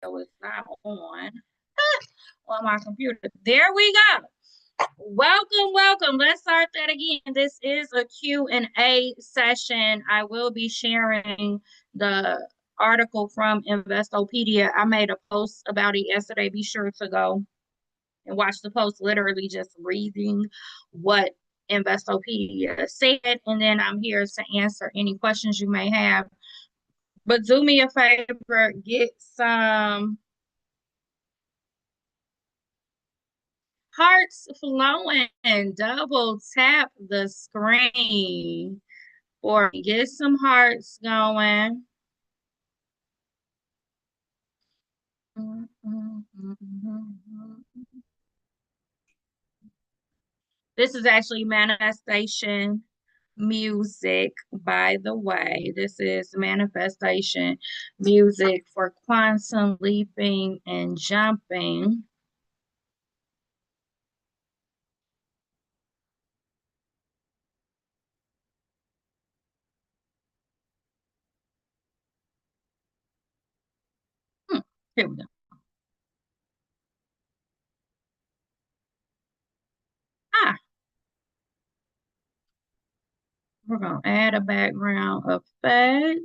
It's not on my computer. There we go. Welcome. Let's start that again. This is a Q&A session. I will be sharing the article from Investopedia. I made a post about it yesterday. Be sure to go and watch the post, literally just reading what Investopedia said. And then I'm here to answer any questions you may have. But do me a favor, get some hearts flowing. Double tap the screen or get some hearts going. This is actually manifestation music, by the way. This is manifestation music for quantum leaping and jumping. Here we go. Ah, we're going to add a background effect.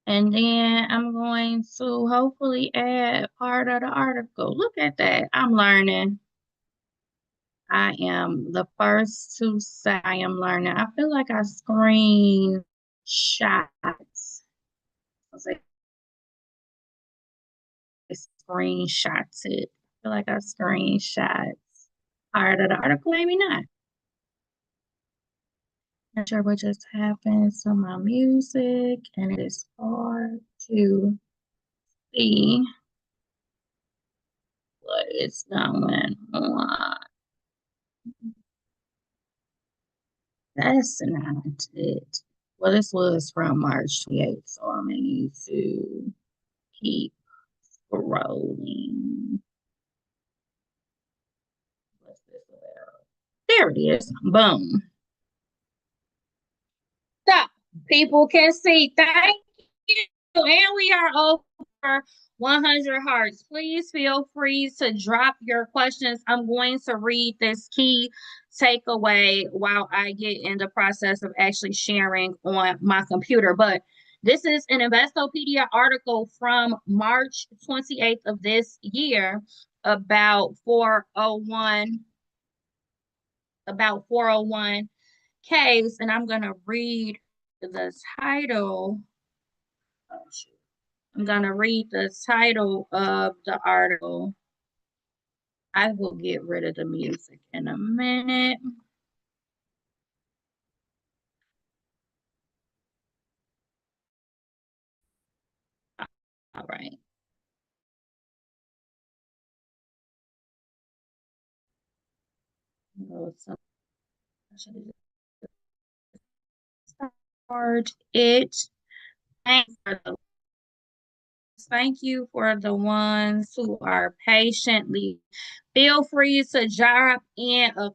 And then I'm going to hopefully add part of the article. Look at that. I'm learning. I am the first to say I am learning. I feel like I screenshot. I was like, I screenshots it. I feel like I screenshot part of the article. Maybe not. Not sure what just happened to my music, and it is hard to see what is going on. That's not it. Well, this was from March 28th, so I'm gonna need to keep scrolling. What's this about? There it is. Boom. So people can see. Thank you. And we are over 100 hearts. Please feel free to drop your questions. I'm going to read this key takeaway while I get in the process of actually sharing on my computer. But this is an Investopedia article from March 28th of this year about 401 caves, and I'm going to read the title. Oh, shoot. I'm going to read the title of the article. I will get rid of the music in a minute. All right. Start it. Thank you for the ones who are patiently. Feel free to drop in a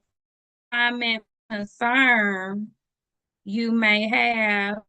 comment concern you may have.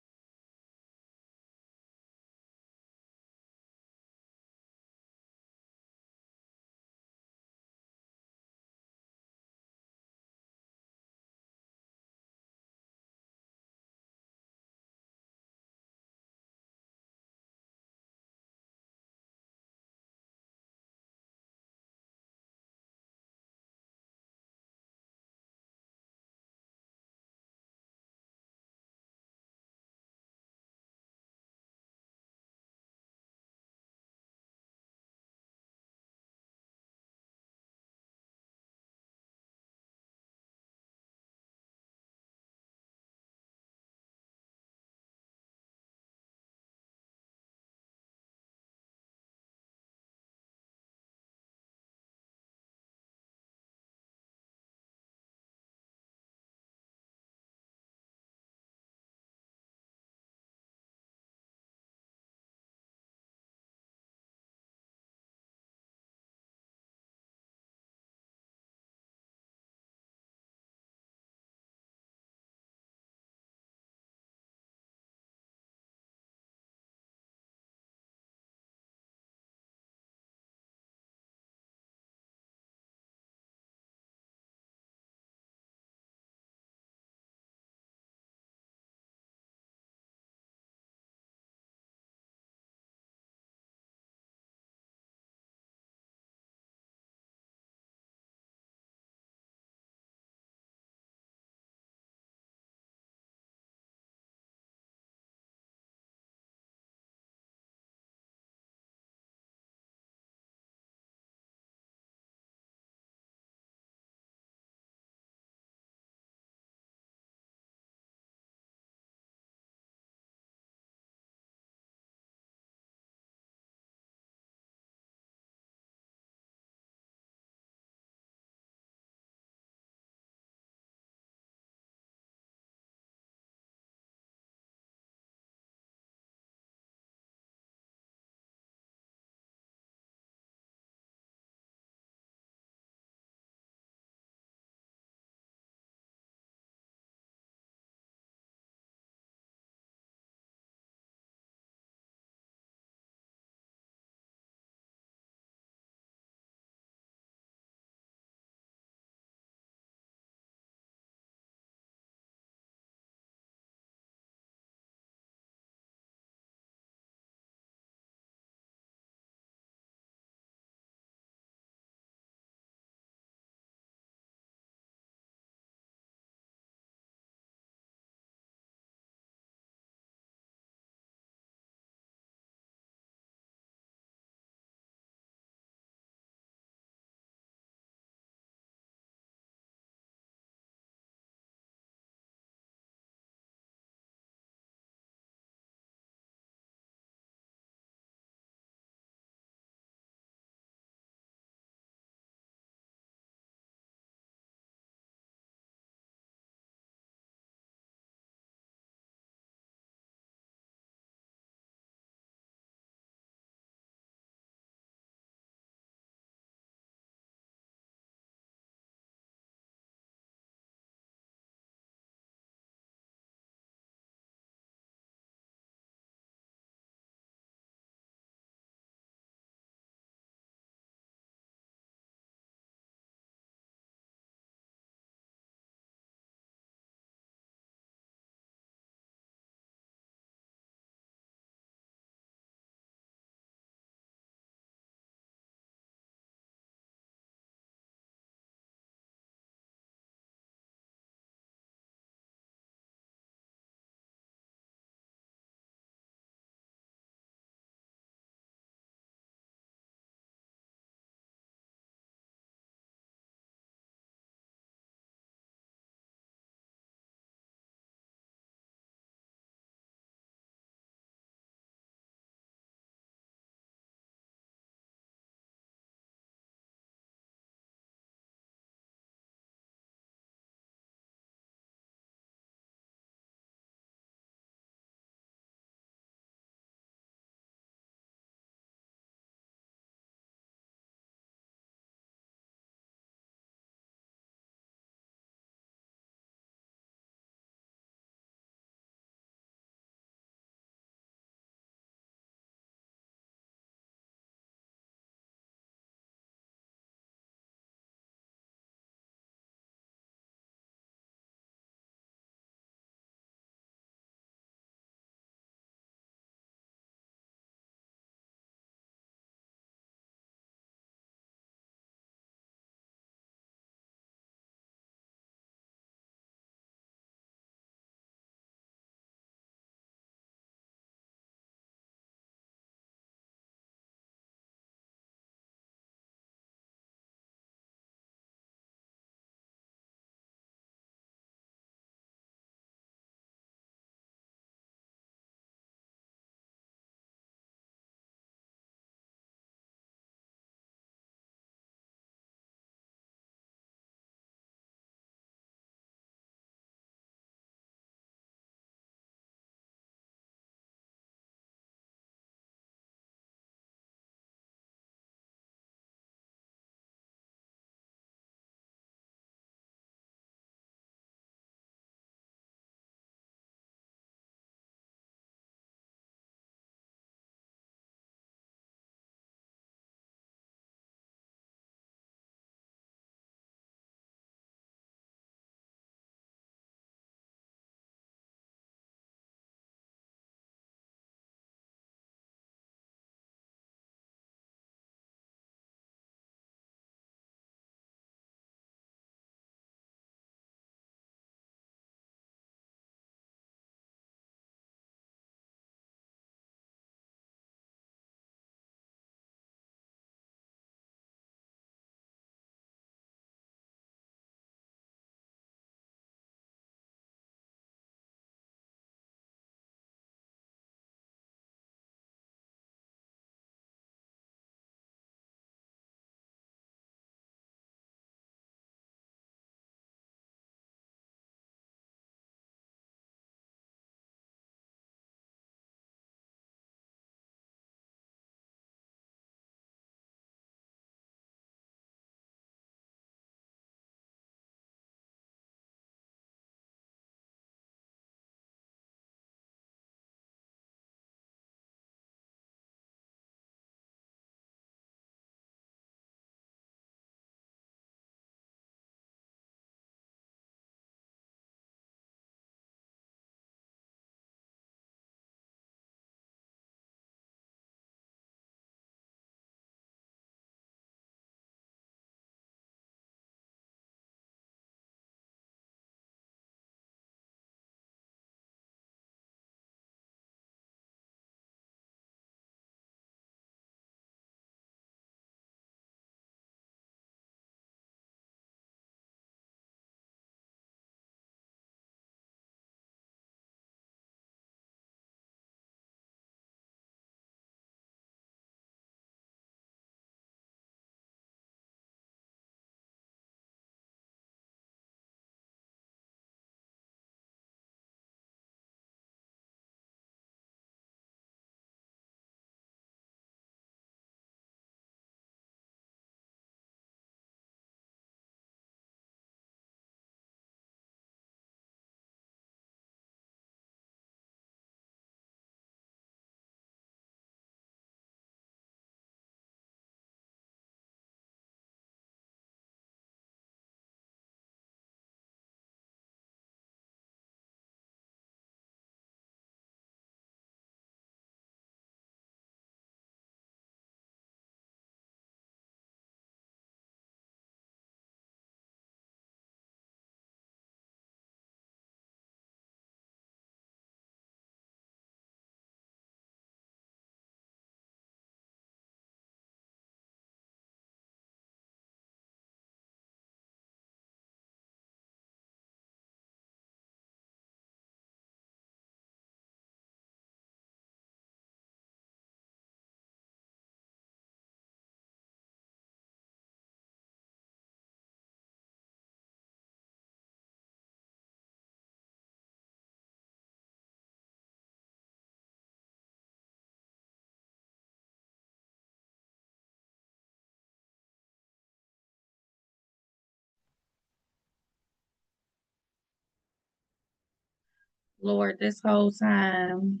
Lord, this whole time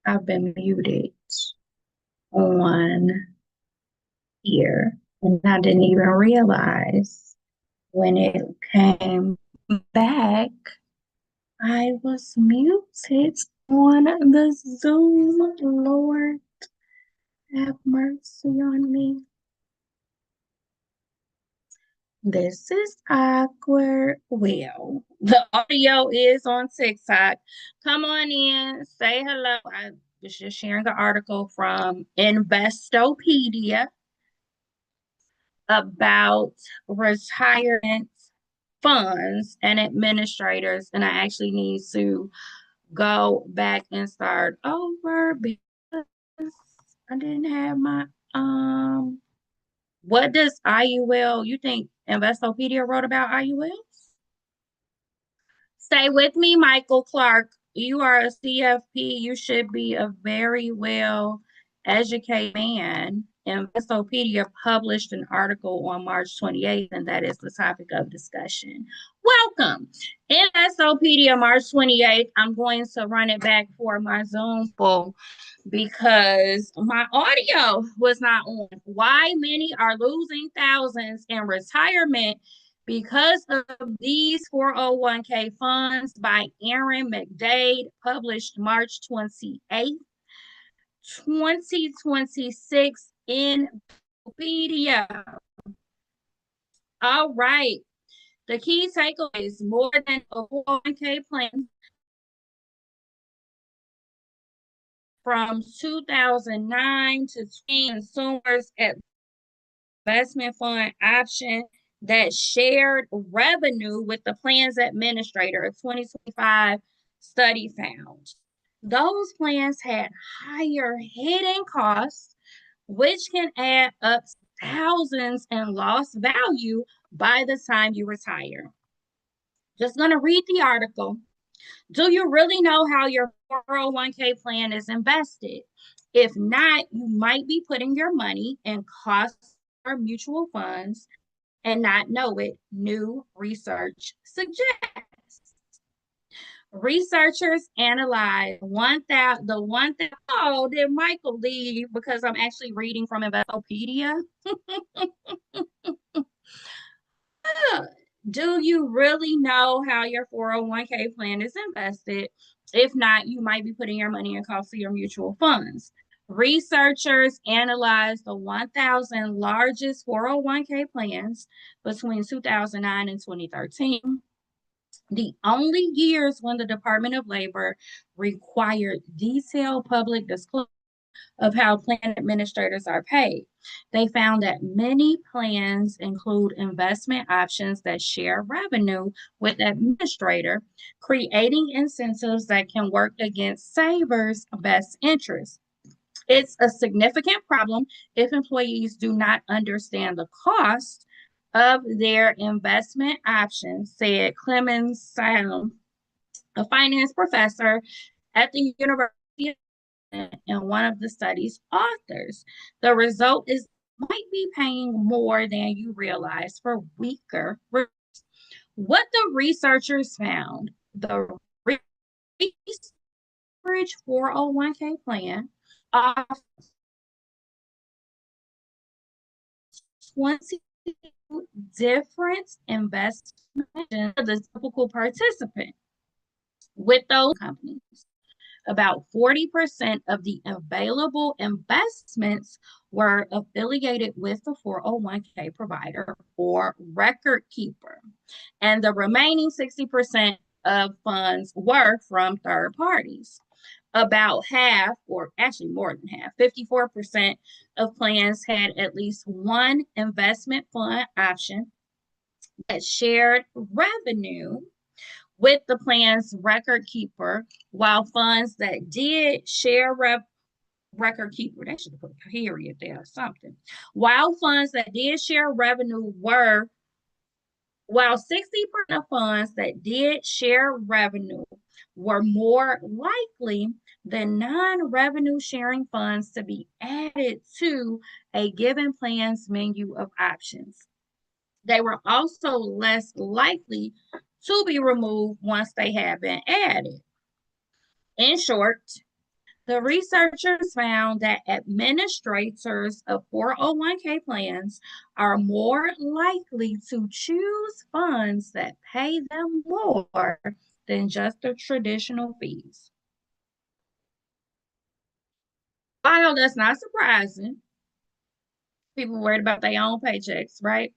I've been muted on here, and I didn't even realize when it came back, I was muted on the Zoom. Lord, have mercy on me. This is awkward. Well, the audio is on TikTok. Come on in, say hello. I was just sharing an article from Investopedia about retirement funds and administrators, and I actually need to go back and start over because I didn't have my what does IUL, you think Investopedia wrote about IULs? Stay with me, Michael Clark. You are a CFP. You should be a very well educated man. Investopedia published an article on March 28th, and that is the topic of discussion. Welcome. Investopedia, March 28th. I'm going to run it back for my Zoom full because my audio was not on. Why many are losing thousands in retirement because of these 401k funds by Aaron McDade, published March 28th, 2026 in Wikipedia. All right. The key takeaways: more than a 401k plan from 2009 to 20 consumers at investment fund option that shared revenue with the plan's administrator. A 2025 study found those plans had higher hidden costs, which can add up to thousands in lost value by the time you retire. Just going to read the article. Do you really know how your 401k plan is invested? If not, you might be putting your money in cost or mutual funds and not know it, new research suggests. Researchers analyzed the 1,000. Oh, did Michael leave because I'm actually reading from Investopedia? Do you really know how your 401k plan is invested? If not, you might be putting your money in costly or mutual funds. Researchers analyzed the 1,000 largest 401k plans between 2009 and 2013, the only years when the Department of Labor required detailed public disclosure of how plan administrators are paid. They found that many plans include investment options that share revenue with the administrator, creating incentives that can work against savers' best interests. It's a significant problem if employees do not understand the cost of their investment options, said Clemens Salem, a finance professor at the University and one of the study's authors. The result is might be paying more than you realize for weaker results. What the researchers found, the Bridge 401k plan offers 20 different investments for the typical participant with those companies. About 40% of the available investments were affiliated with the 401k provider or record keeper, and the remaining 60% of funds were from third parties. About half, or actually more than half, 54% of plans had at least one investment fund option that shared revenue with the plan's record keeper, while funds that did share record keeper, they should have put a period there or something. While funds that did share revenue were, while 60% of funds that did share revenue were more likely than non-revenue sharing funds to be added to a given plan's menu of options. They were also less likely to be removed once they have been added. In short, the researchers found that administrators of 401k plans are more likely to choose funds that pay them more than just the traditional fees. While that's not surprising, people worried about their own paychecks, right?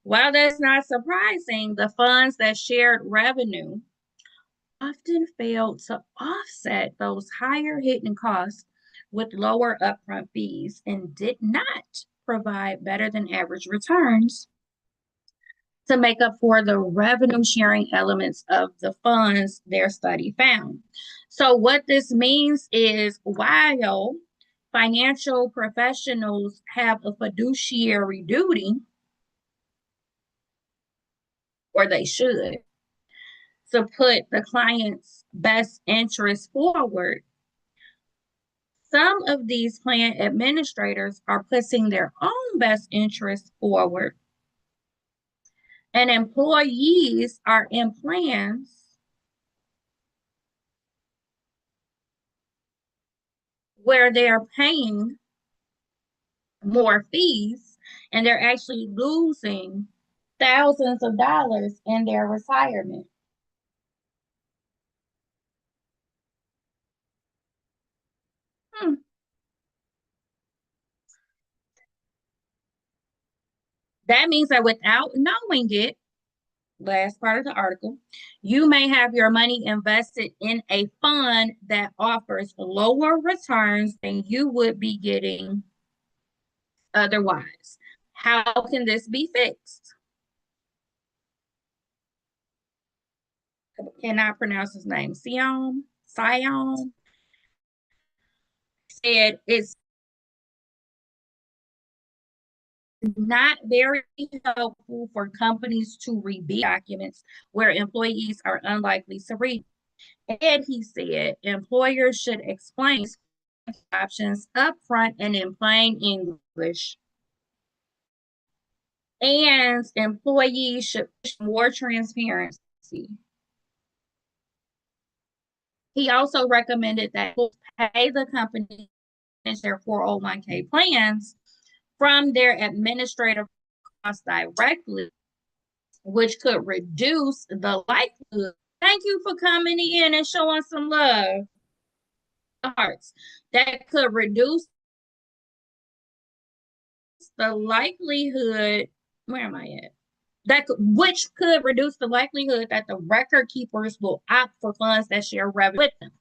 While that's not surprising, the funds that shared revenue often failed to offset those higher hidden costs with lower upfront fees and did not provide better than average returns to make up for the revenue sharing elements of the funds their study found. So, what this means is while financial professionals have a fiduciary duty, or they should, to put the client's best interest forward, some of these plan administrators are putting their own best interests forward, and employees are in plans where they're paying more fees and they're actually losing thousands of dollars in their retirement. Hmm. That means that without knowing it, last part of the article, you may have your money invested in a fund that offers lower returns than you would be getting otherwise. How can this be fixed? Cannot pronounce his name. Sion said it's not very helpful for companies to reveal documents where employees are unlikely to read. And he said employers should explain options upfront and in plain English. And employees should push more transparency. He also recommended that pay the company their 401k plans from their administrative costs directly, which could reduce the likelihood. Thank you for coming in and showing some love. Hearts. That could reduce the likelihood. Where am I at? Which could reduce the likelihood that the record keepers will opt for funds that share revenue with them.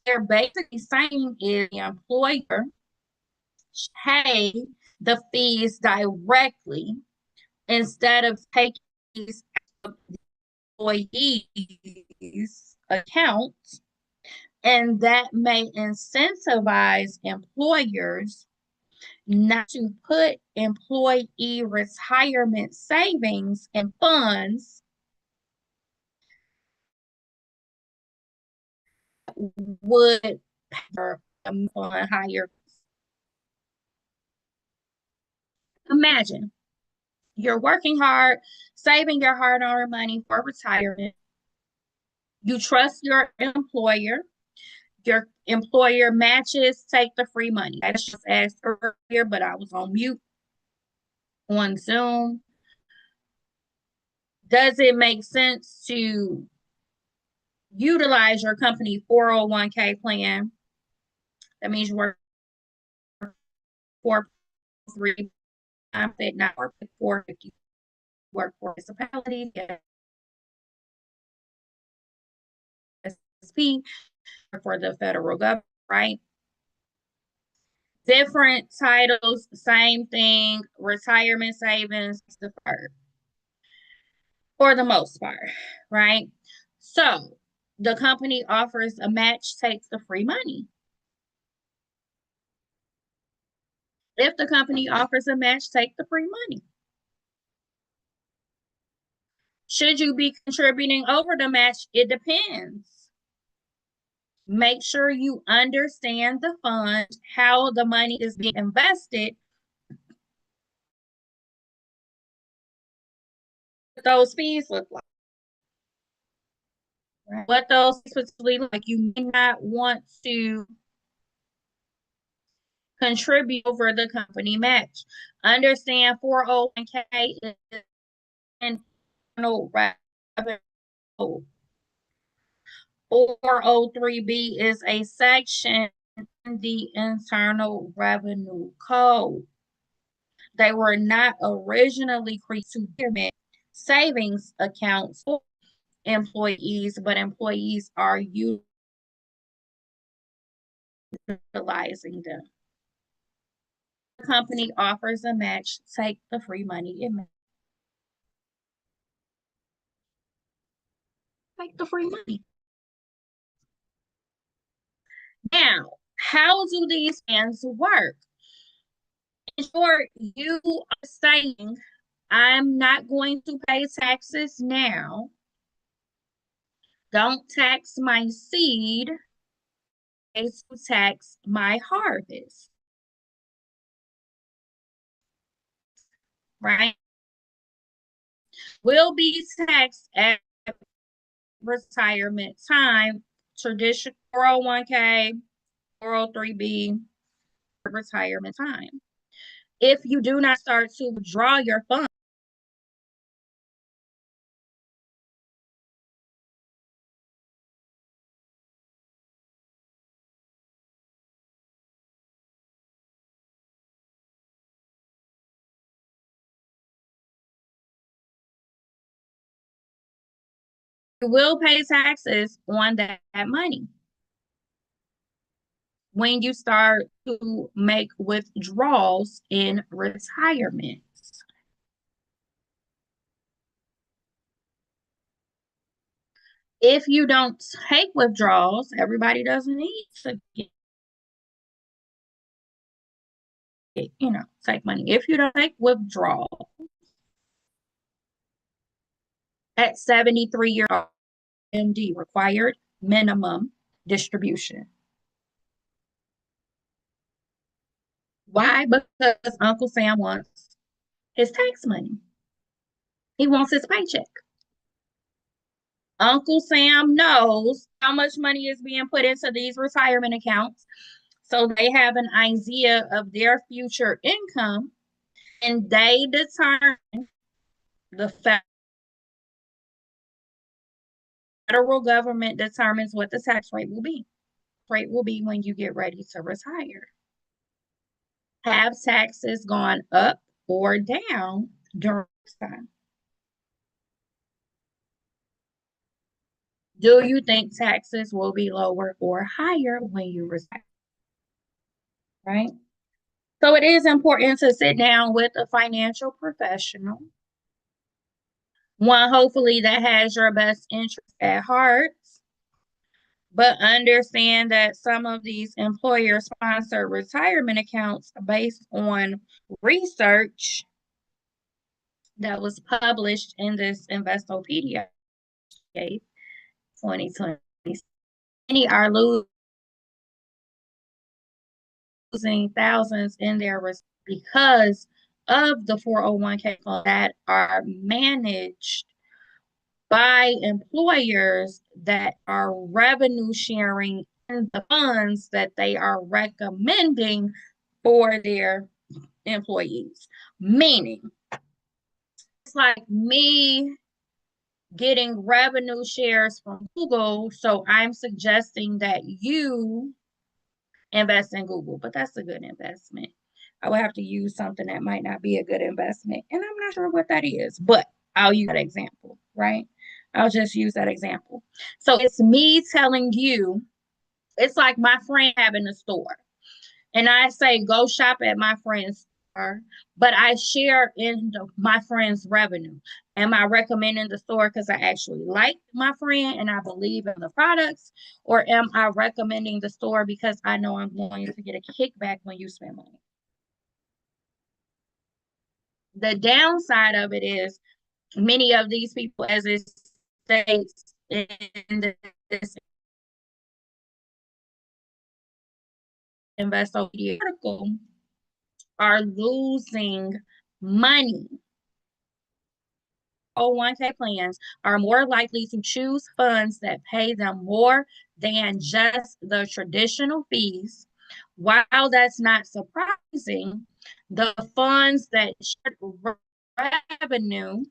They're basically saying is the employer pay the fees directly instead of taking these employees' accounts, and that may incentivize employers not to put employee retirement savings and funds would on higher. Imagine you're working hard, saving your hard-earned money for retirement. You trust your employer matches, take the free money. I just asked earlier, but I was on mute on Zoom. Does it make sense to utilize your company 401k plan? That means you work for 3 nonprofit, not work for 50, work for municipality, SP, for the federal government, right? Different titles, same thing, retirement savings, deferred for the most part, right? So the company offers a match, takes the free money. If the company offers a match, take the free money. Should you be contributing over the match? It depends. Make sure you understand the fund, how the money is being invested. What those fees look like. Right? What those specifically like, you may not want to contribute over the company match. Understand 401k is internal revenue. 403B is a section in the Internal Revenue Code. They were not originally created to savings accounts for employees, but employees are utilizing them. The company offers a match, take the free money. Take the free money. Now, how do these plans work? In short, you are saying, I'm not going to pay taxes now. Don't tax my seed, it's to tax my harvest. Right? Will be taxed at retirement time, traditional 401k, 403b, retirement time. If you do not start to withdraw your funds, you will pay taxes on that money when you start to make withdrawals in retirement. If you don't take withdrawals, everybody doesn't need to take money. If you don't take withdrawal at 73 years old, MD required minimum distribution. Why? Because Uncle Sam wants his tax money. He wants his paycheck. Uncle Sam knows how much money is being put into these retirement accounts, so they have an idea of their future income, and they determine, the federal government determines what the tax rate will be. Rate will be when you get ready to retire. Have taxes gone up or down during this time? Do you think taxes will be lower or higher when you retire? Right? So it is important to sit down with a financial professional, one hopefully that has your best interest at heart, but understand that some of these employer-sponsored retirement accounts are based on research that was published in this Investopedia 2020. Many are losing thousands in their because of the 401k that are managed by employers that are revenue sharing in the funds that they are recommending for their employees. Meaning, it's like me getting revenue shares from Google, so I'm suggesting that you invest in Google, but that's a good investment. I would have to use something that might not be a good investment, and I'm not sure what that is, but I'll use that example, right? I'll just use that example. So it's me telling you, it's like my friend having a store, and I say, go shop at my friend's store, but I share in my friend's revenue. Am I recommending the store because I actually like my friend and I believe in the products? Or am I recommending the store because I know I'm going to get a kickback when you spend money? The downside of it is many of these people, as it states in this Investopedia article, are losing money 401k plans are more likely to choose funds that pay them more than just the traditional fees. While that's not surprising, the funds that shared revenue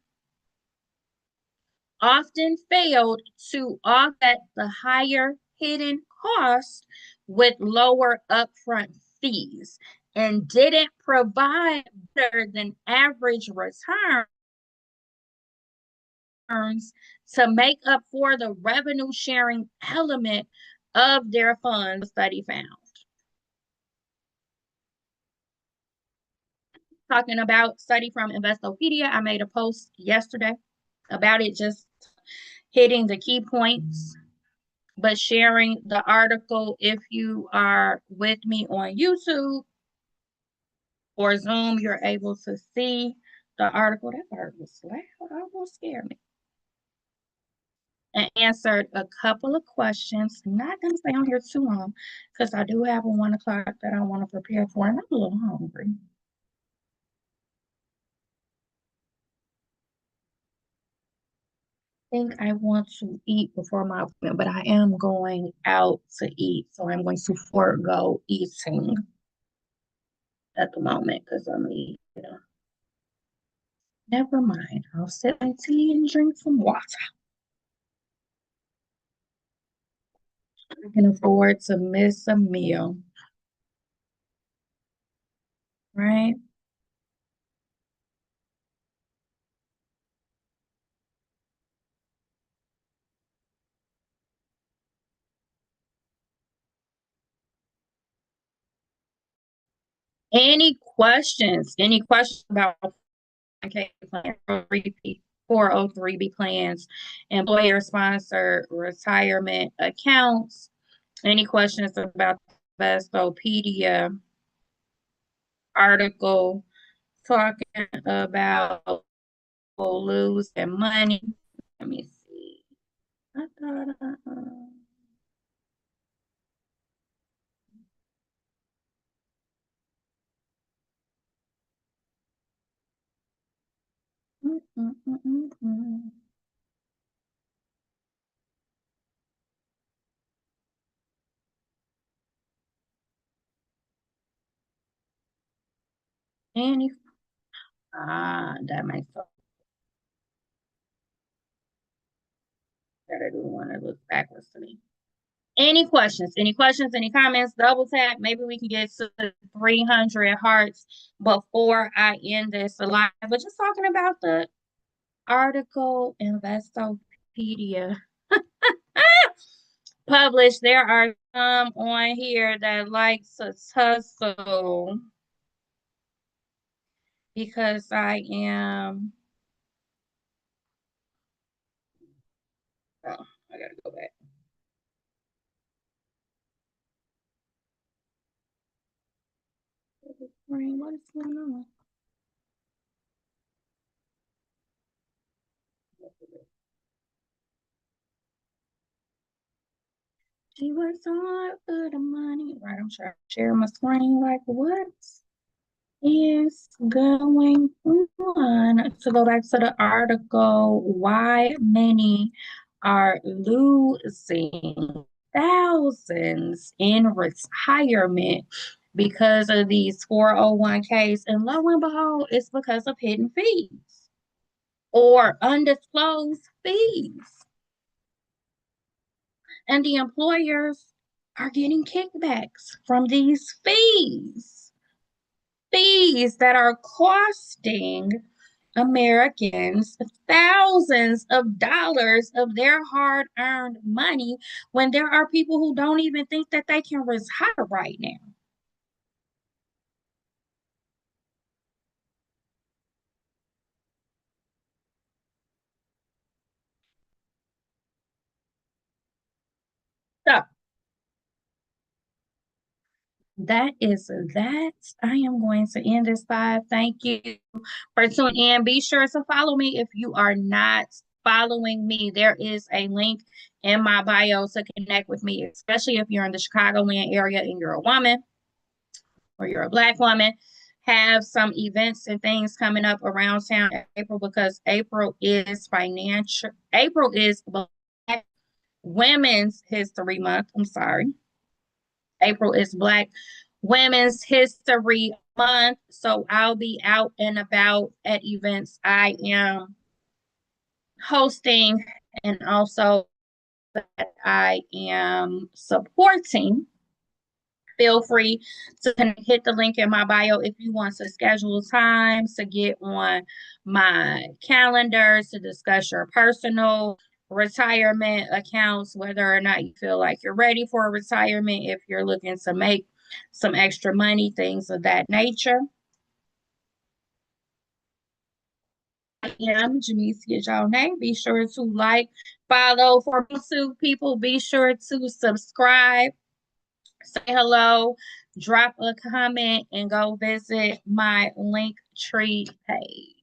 often failed to offset the higher hidden costs with lower upfront fees and didn't provide better than average returns to make up for the revenue sharing element of their funds, the study found. Talking about study from Investopedia, I made a post yesterday about it, just hitting the key points, but sharing the article if you are with me on YouTube or Zoom, you're able to see the article. That bird was loud, almost scared me. And answered a couple of questions. I'm not going to stay on here too long because I do have a 1 o'clock that I want to prepare for, and I'm a little hungry. I think I want to eat before my appointment, but I am going out to eat, so I'm going to forego eating at the moment because I'm eating. Never mind. I'll sip my tea and drink some water. I can afford to miss a meal, right? Any questions? Any questions about 401k plan, 403b plans, employer sponsored retirement accounts? Any questions about the Investopedia article talking about losing money? Let me see. Any that makes sense. That I do want to look backwards to me. Any questions? Any questions? Any comments? Double tap. Maybe we can get to 300 hearts before I end this live. But just talking about the article Investopedia published. There are some on here that like to tussle because I am. Oh, I gotta go back. What is going on? She works hard for the money. Right, I'm trying to share my screen. Like, what is going on? To go back to the article, why many are losing thousands in retirement because of these 401ks. And lo and behold, it's because of hidden fees or undisclosed fees. And the employers are getting kickbacks from these fees that are costing Americans thousands of dollars of their hard earned money when there are people who don't even think that they can retire right now. So that is that. I am going to end this live. Thank you for tuning in. Be sure to follow me if you are not following me. There is a link in my bio to connect with me, especially if you're in the Chicagoland area and you're a woman or you're a Black woman. have some events and things coming up around town in April, because April is Black Women's History Month. I'm sorry. April is Black Women's History Month. So I'll be out and about at events I am hosting, and also that I am supporting. Feel free to hit the link in my bio if you want to schedule times to get on my calendar to discuss your personal retirement accounts, whether or not you feel like you're ready for retirement, if you're looking to make some extra money, things of that nature. I am Jamesia Jonay. Be sure to like, follow. For YouTube people, be sure to subscribe, say hello, drop a comment, and go visit my Linktree page.